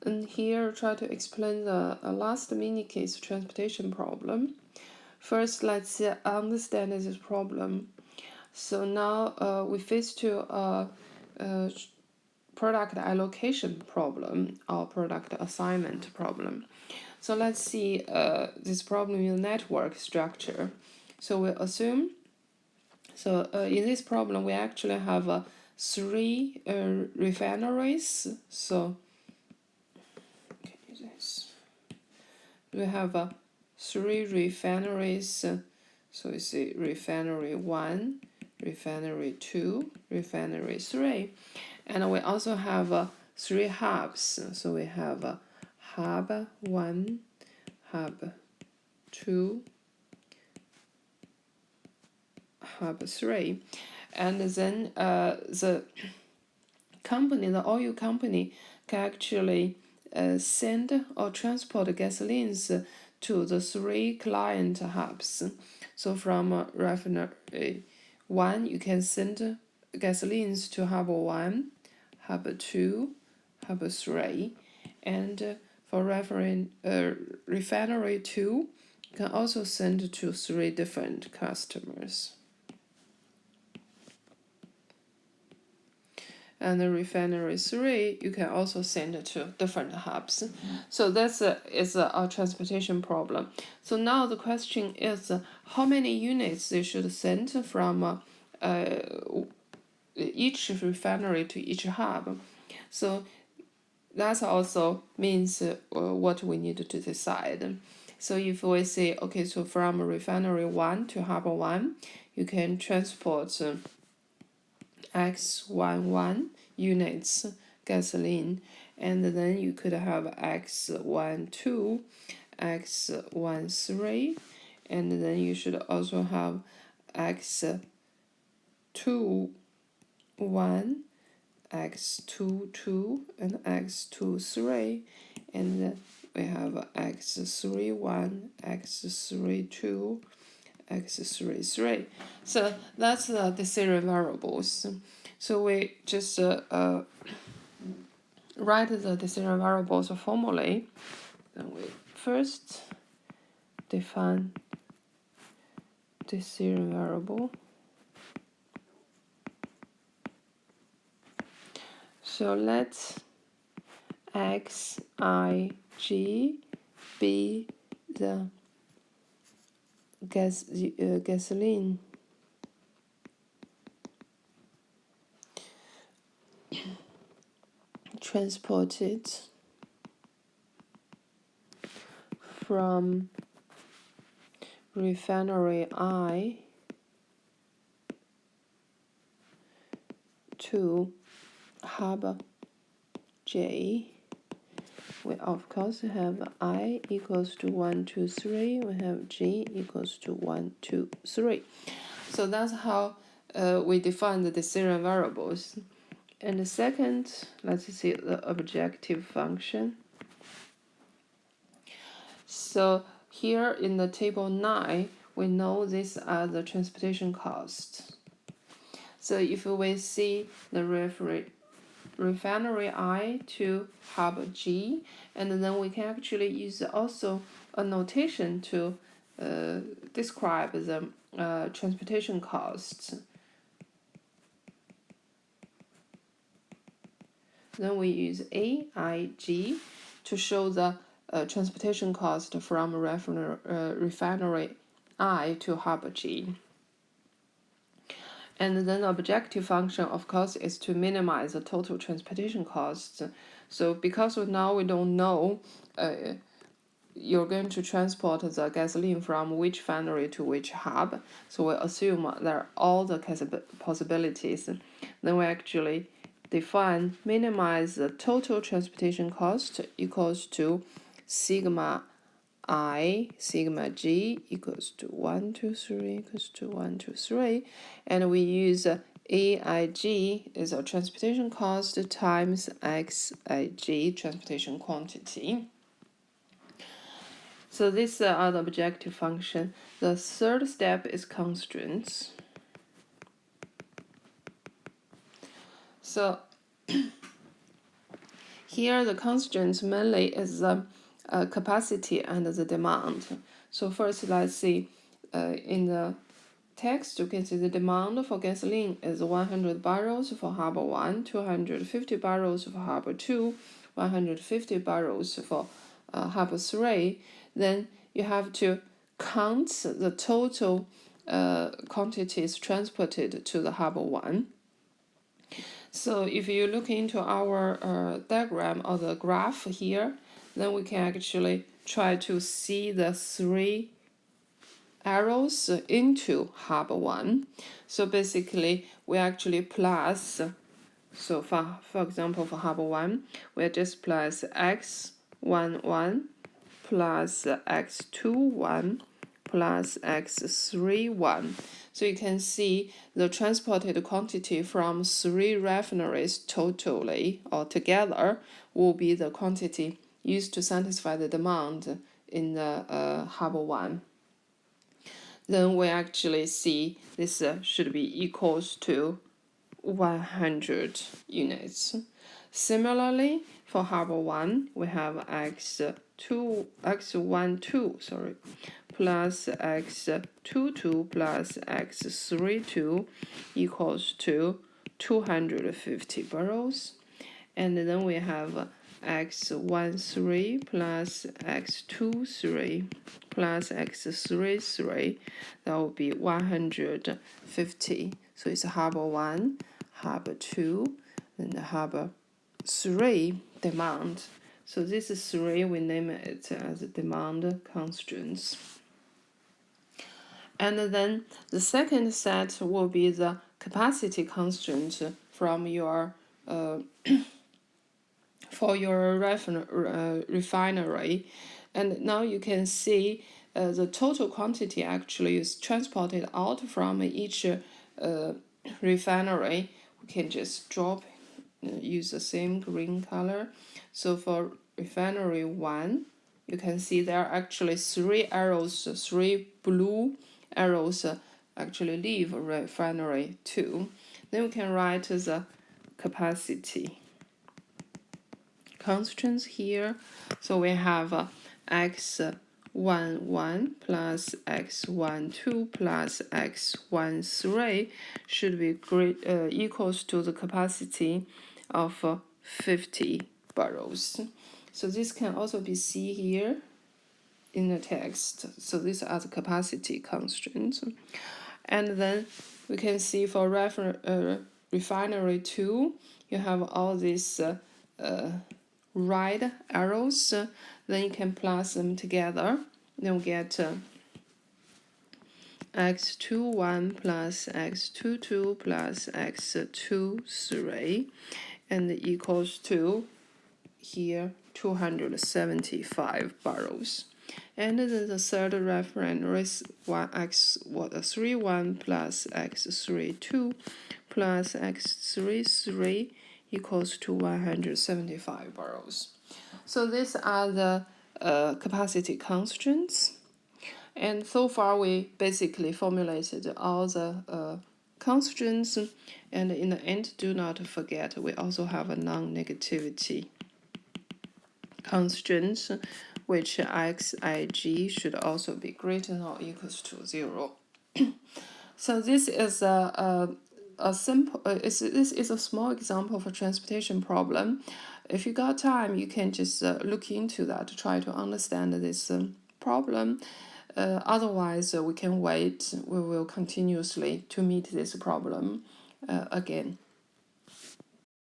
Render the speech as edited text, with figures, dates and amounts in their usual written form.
And here, try to explain the last mini case transportation problem. First, let's understand this problem. So now we face to a product allocation problem or product assignment problem. So let's see this problem in network structure. So we assume, so in this problem we actually have three refineries. So we have three refineries. So we see refinery 1, refinery 2, refinery 3. And we also have three hubs. So we have hub 1, hub 2, hub 3. And then the oil company can actually send or transport gasolines to the three client hubs. So from refinery 1, you can send gasolines to hub 1, hub 2, hub 3, and for refinery 2, you can also send to three different customers. And the refinery 3, you can also send to different hubs. So that's a transportation problem. So now the question is how many units they should send from each refinery to each hub. So that also means what we need to decide. So if we say, okay, so from refinery 1 to hub 1, you can transport X11 units gasoline, and then you could have X12, X13, and then you should also have X21, X22, and X23, and we have X31, X32, X33. So that's the decision variables. So we just write the decision variables formally. Then we first define decision variable. So let Xig be the gasoline transported from refinery I to hub J. We of course have I equals to 1, 2, 3. We have J equals to 1, 2, 3. So that's how we define the decision variables. And the second, let's see the objective function. So here in the table 9, we know these are the transportation costs. So if we see the refinery I to hub G, and then we can actually use also a notation to describe the transportation costs. Then we use AIG to show the transportation cost from refinery I to hub G. And then the objective function, of course, is to minimize the total transportation costs. So because now we don't know you're going to transport the gasoline from which refinery to which hub, so we assume there are all the possibilities. Then we actually define minimize the total transportation cost equals to sigma I, sigma G equals to 1, 2, 3 equals to 1, 2, 3, and we use AIG is a transportation cost times XIG transportation quantity. So these are the objective function. The third step is constraints. So Here the constraints mainly is the capacity and the demand. So first let's see in the text you can see the demand for gasoline is 100 barrels for harbor 1, 250 barrels for harbor 2, 150 barrels for harbor 3. Then you have to count the total quantities transported to the harbor 1. So if you look into our diagram or the graph here, then we can actually try to see the three arrows into harbor 1. So basically we actually plus, so for example for harbor 1, we just plus x11 plus x21 plus x31. So you can see the transported quantity from 3 refineries totally or together will be the quantity used to satisfy the demand in the harbor 1. Then we actually see this should be equals to 100 units. Similarly, for harbor 1, we have x12 plus x22 plus x32 equals to 250 barrels. And then we have x13 plus x23 plus x33, that will be 150. So it's harbor 1, harbor 2, and harbor 3 demand. So this is 3, we name it as demand constraints. And then the second set will be the capacity constraint from your for your refinery. And now you can see the total quantity actually is transported out from each refinery. We can just drop, use the same green color. So for refinery 1, you can see there are actually 3 arrows, 3 blue arrows actually leave refinery 2. Then we can write the capacity constraints here. So we have x11 plus x12 plus x13 should be equals to the capacity of 50 barrels. So this can also be seen here in the text. So these are the capacity constraints. And then we can see for refinery 2, you have all these right arrows, then you can plus them together. Then we get x21 plus x22 plus x23 and equals to here 275 barrels. And then the third reference is 1x31 plus x32 plus x33 equals to 175 barrels. So these are the capacity constraints. And so far we basically formulated all the constraints. And in the end, do not forget we also have a non-negativity constraint, which xig should also be greater than or equals to 0. So this is a simple. This is a small example of a transportation problem. If you got time, you can just look into that to try to understand this problem. Otherwise, we can wait. We will continuously to meet this problem again.